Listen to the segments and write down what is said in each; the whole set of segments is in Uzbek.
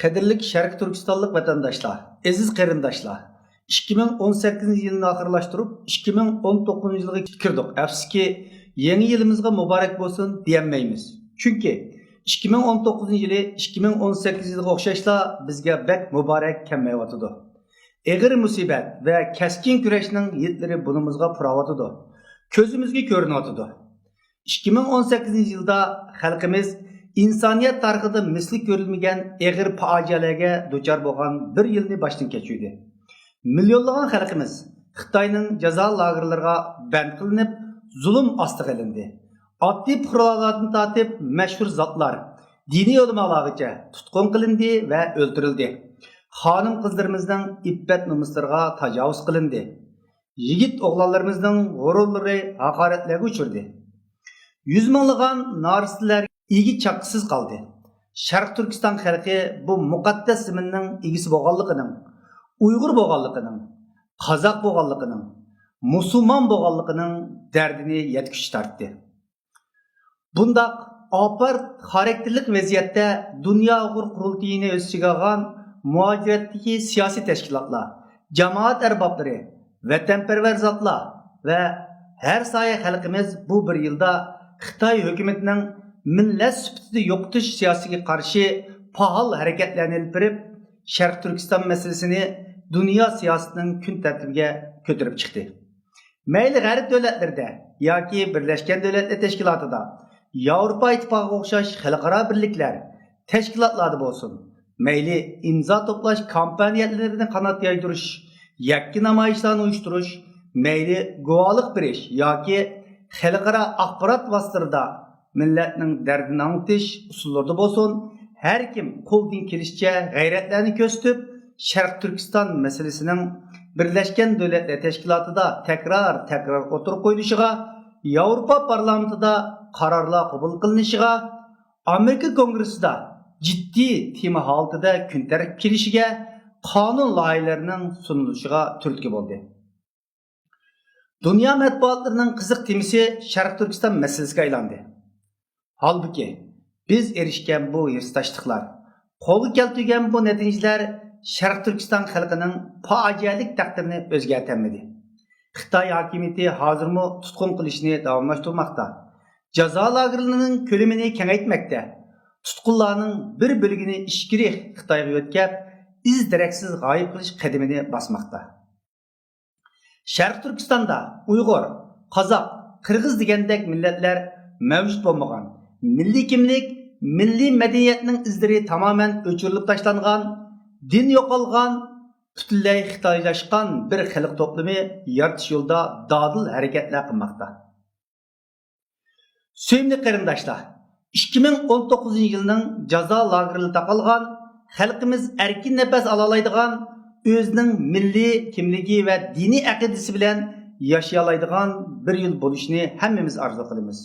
Qadirlik Sharq Turkistonlik vatandaşlar, aziz qarindoshlar. 2018 yilini oxirlashtirib, 2019 yilga kirdik. Afsuski, yangi yilimizga muborak bo'lsin deyolmaymiz. Chunki 2019 yili 2018 yilga o'xshashla bizga bek muborak kelmayotidi. Eg'ir musibat va kaskin kurashning yitlari bunimizga puravotidi. Ko'zimizga ko'rinayotidi. 2018 yilda xalqimiz İnsaniyet tarixida misli ko'rilmagan eg'ir fojialarga duchor bo'lgan bir yilni boshdan kechirdi. Millionlagan xalqimiz Xitoyning jazo lagerlariga band qilinib, zulm ostiga ilindi. Oddiy fuqarolardan tortib mashhur zotlar, diniy ulamolargacha tutqun qilindi va o'ldirildi. Xonim qizlarimizning iffat nomuslariga tajovuz qilindi. Yigit o'g'lonlarimizning g'ururlari haqoratlarga uchirdi. Yüz minglagan narsizlar İgi çaksız kaldı. Şarq Türkistan xalqi bu muqaddas ziminning egisi bo'lganligining, Uyg'ur bo'lganligining, Qozoq bo'lganligining, musulmon bo'lganligining dardini yetkazib tortdi. Bundaq apart xarakterlik vaziyatda Dunyo Uyg'ur qurultayini o'z ichiga olgan muajiratdagi siyosiy tashkilotlar, jamoat arboblari, vatanparvar zotlar va har soya xalqimiz bu bir yilda Xitoy hukumatining millat sifatida yo'qotish siyosatiga qarshi faol harakatlarni olib berib, Sharq Turkiston masalasini dunyo siyosatining kun tartibiga ko'tarib chiqdi. Mayli g'arb davlatlarida yoki Birlashgan Davlatlar Tashkilotida, Yevropa Ittifoqiga o'xshash xalqaro birliklar, tashkilotlarda bo'lsin, mayli imzo to'plash kampaniyalarini qanot yoydirish, yakki namoyishlarni uyushtirish, mayli guvohlik berish yoki xalqaro axborot vositalarida millatning dardini anglatish usullarida bo'lsin, har kim qo'ldan kelishicha g'ayratlarni ko'rsatib, Sharq Turkiston masalasining Birlashgan Davlatlar Tashkilotida takror o'tirib qo'yilishiga, Yevropa parlamentida qarorlar qabul qilinishiga, Amerika kongressida jiddiy tema holatida kun tartib kelishiga, qonun loyihalarining sunilishiga turtki bo'ldi. Dunyo matbuotlarining qiziq temasi Sharq Turkiston masalasiga aylandi. Halbuki biz erishgan bu yirtishliklar, qo'lga keltirgan bu natijalar Sharq Turkiston xalqining fojialik taqdirini o'zgartirmadi. Xitoy hokimiyati hozirmi tutqun qilishni davomlashtirmoqda. Jazo lagerlarining ko'lamini kengaytmoqda. Tutqunlarning bir bo'lagini ishkiri Xitoyga o'tkazib, iz daraksiz g'oyib qilish qadamini bosmoqda. Sharq Turkistonda Uyg'ur, Qozoq, Qirg'iz degandek millatlar mavjud bo'lmagan. Milliy kimlik, milliy madaniyatning izlari tamoman o'chirilib tashlangan, din yo'qolgan, butunlay xitoylashgan bir xalq to'plami yaratish yo'lida dodil harakatlar qilmoqda. Sevimli qarindoshlar, 2019 yilning jazo lagerlarida qolgan, xalqimiz erkin nafas ola oladigan, o'zining milliy kimligi va diniy aqidasi bilan yashay oladigan bir yil bo'lishini hammamiz orzu qilamiz.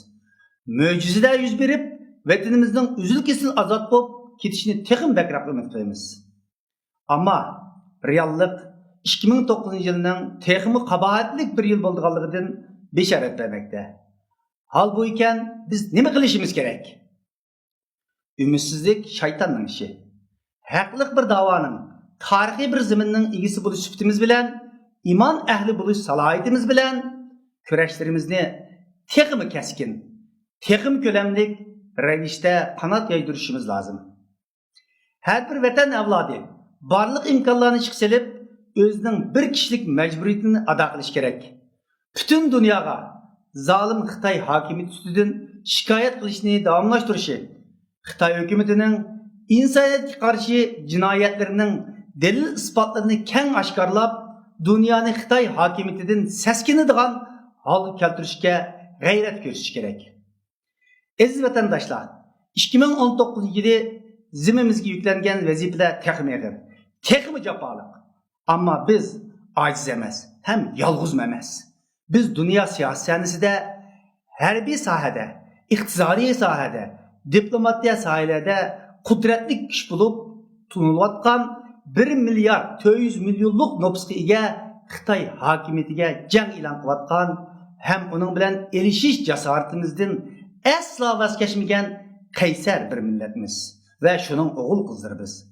Mo'jizalar yuz berib, vatanimizning uzil-kesil ozod bo'lib ketishini texim bakrab umid qilamiz. Ammo reallik 2009 yilning texmi qabohatlik bir yil bo'lganligidan bishorat bermoqda. Hal bu ekan biz nima qilishimiz kerak? Ümidsizlik shaytonning ishi. Haqliq bir da'voning, tarixiy bir zaminning egisi bo'lish sifatimiz bilan, iymon ahli bo'lish salohiyatimiz bilan kurashlarimizni texmi kaskin, texim ko'lamlik ravishda qanot yaydirishimiz lozim. Har bir vatan avlodi barliq imkonlarni chiqsilib, o'zining bir kishilik majburiyatini ado qilish kerak. Butun dunyoga zolim Xitoy hokimiyati ustidan shikoyat qilishni davomlashtirishi, Xitoy hukumatining insoniyatga qarshi jinoyatlarining dalil isbotlarini keng oshkorlab, dunyoni Xitoy hokimiyatidan saskinadigan holga keltirishga g'ayrat ko'rsatish kerak. Aziz vatandaşlar, 2019 yılı zimmamizga yüklengen vazifeler texmi eg'ir, texmi jafoliq. Ammo biz ojiz emas, ham yolg'iz emas. Biz dunyo siyosatida, harbiy sohada, iqtisodiy sohada, diplomatiya sohalarida qudratli kuch bo'lib tunilayotgan 1 milliard 400 millionlik nüfusga ega Xitoy hokimiyatiga jang e'lon qilayotgan, ham uning bilan elishish jasoratimizdan asla vaz kechmagan qaysar bir millatimiz ve şunun oğul kızları biz.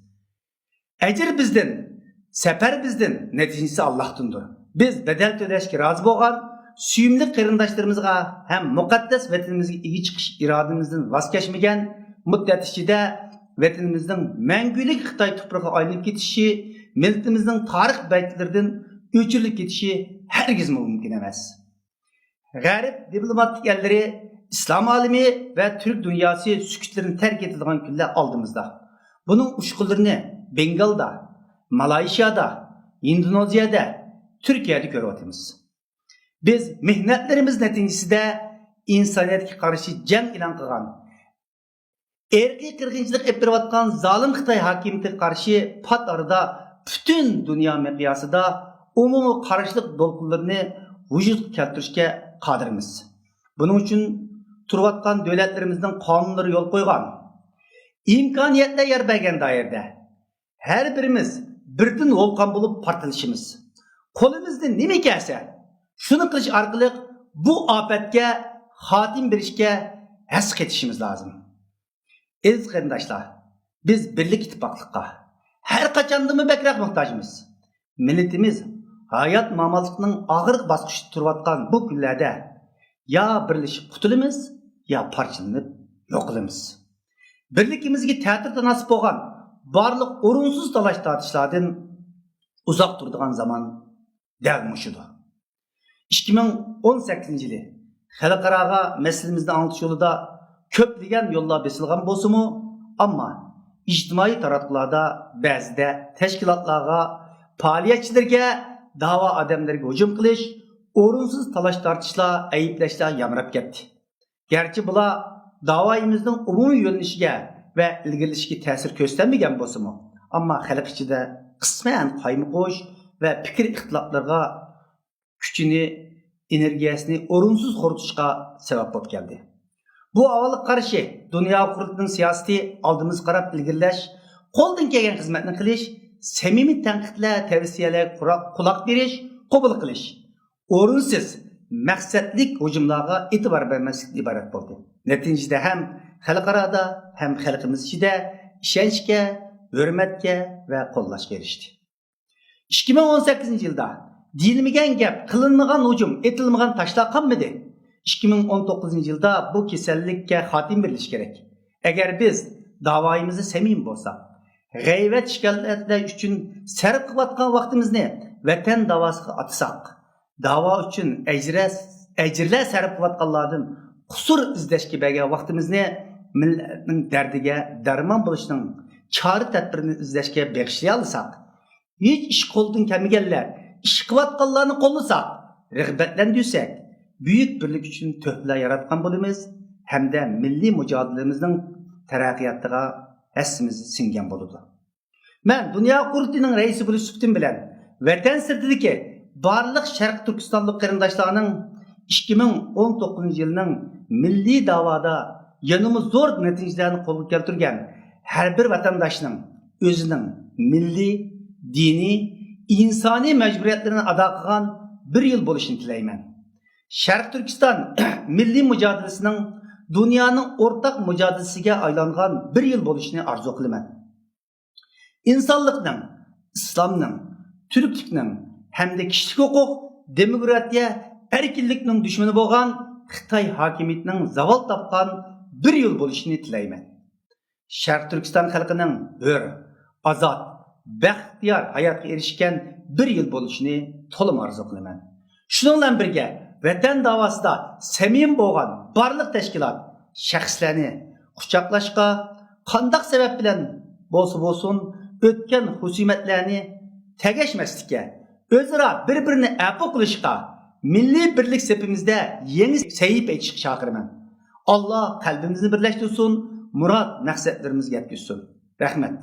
Ecir bizden, sefer bizden, neticesi Allah'tındır. Biz bedel töleşke razı boğan, suyumlu kırındaşlarımızga hem mukaddes vatanimizga igi çıkış irademizden vazgeçmegen müddet içinde vatanimizden mengülük Xitay tuprağı aylanıp ketişi, milletimizden tarih belgelerden öçürülüp ketişi herkes mümkün emas. Garip diplomatik elleri, İslam alimi ve Türk dünyası sükutlarını terk edilen günler aldığımızda. Bunun uçkullarını Bengal'da, Malaysia'da, Indonezya'da, Türkiye'de görüyoruz. Biz mihnetlerimiz neticesinde insaniyetke karşı cenk ilan kılgan, erki kırgınçılık yaptırıvatkan zalim Xitay hakimiyetine karşı pat arada bütün dünya miqyasında umumu karşılık dolkullarını vücut keltirişke kadirimiz. Bunun için turvatkan devletlerimizden kanunları yol koygan, imkaniyetle yer bergen dairde her birimiz birden volkan bulup partilişimiz. Kolumuzda nime gelse şunu kılış arkalık bu afetke hatim berişke esk etişimiz lazım. Aziz kardeşler, biz birlik ittifaklıkka her kaçandımı bekrak muhtajımız. Milletimiz hayat mamallıkının ağırlık baskışı turvatkan bu günlerde ya birleşip kutulumuz ya parçalanıp yok kılımız. Birlikimizge ta'tir nasip olgan barlık orunsuz talaş tartışlardan uzak durduğun zaman dermişidir. 2018 yılı xalqaraga meselemizni anlatış yolunda köplegen yollar besilgan bolsumu, amma ijtimoiy taratqularda ba'zida tashkilotlarga, faoliyatchilarga, dava odamlarga hujum qilish, o'rinsiz talash tortishlar, ayblashlar yamrab ketdi. Gerçi bular davoyimizning umumiy yo'nalishiga va ilgarilishiga ta'sir ko'rsatmagan bolsumu, amma xalq ichida qisman qaymoq va fikr ixtiloflarga kuchini, energiyasini o'rinsiz xuritishga sabab bo'lib keldi. Bu avvalga qarshi dunyo quritining siyosati oldimiz qarab ilgirlash, qo'ldan kelgan xizmatni qilish, samimiy tanqidlar, tavsiyalar quloq berish, qabul qilish, o'rinsiz maqsadlik hujumlarga e'tibor bermaslik iborat bo'ldi. Natijada ham xalqarada ham xalqimiz ichida ishonchga, hurmatga va qo'llashga erishdi. 2018 yilda deyilmagan gap, qilinmagan hujum, etilmagan tashlar qolmadi. 2019 yılda bu kasallikka xotim berilish kerak. Agar biz davoyimizni samimiy bo'lsak, g'ayvat shikoyatlar uchun sarf qilayotgan vaqtimizni vatan davosiga atsak, davo uchun ajrlar sarf qilayotganlardan qusur izlashga bergan vaqtimizni millatning dardiga darmon bo'lishning chora tadbirini izlashga bag'ishlay olsak, hech ish qo'ldan kelmaganlar ish qilayotganlarni qo'llasak, rag'batlantirsak, büyük birlik için töhfələr yaratqan bo'lamiz hamda milliy mücadiləmizin tərəqqiyatına həssimiz singən bo'ladi. Men Dünya Qurultayının rəisi bo'lish suhbatim bilan vatan sirtidagi barliq Sharq Turkistonlik qarindoshlarning 2019 yilining milliy davoda yanımız zo'r natijalarni qo'lga keltirgan har bir vatandoshning o'zining milliy, diniy, insoniy majburiyatlarini ado qilgan bir yil bo'lishini tilayman. Şarq Türkistan milliy mücadelesinin dünyanın ortak mücadelesiga aylangan bir yıl bo'lishini arzu qilaman. İnsanlıkның, İslamның, Türklükның hamda kishilik huquq, demokratiya, erkinlikning dushmani bo'lgan Xitoy hokimiyatining zavol topgan bir yil bo'lishini tilayman. Şarq Türkistan xalqining hur, azod, baxtiyor hayotga erishgan bir yil bo'lishini to'liq arzu qilaman. Shuninglar bilan birga vatan davasida samim bo'lgan barliq tashkilot shaxslarni quchoqlashga, qandoq sabab bilan bo'lsin o'tgan husumatlarni tegashmaslikka, o'zaro bir-birini afu qilishga, milliy birlik sepimizda yangi sahifa aytishga chaqiraman. Alloh qalbimizni birlashtirsin, murod maqsadlarimizga yetkazsin. Rahmat.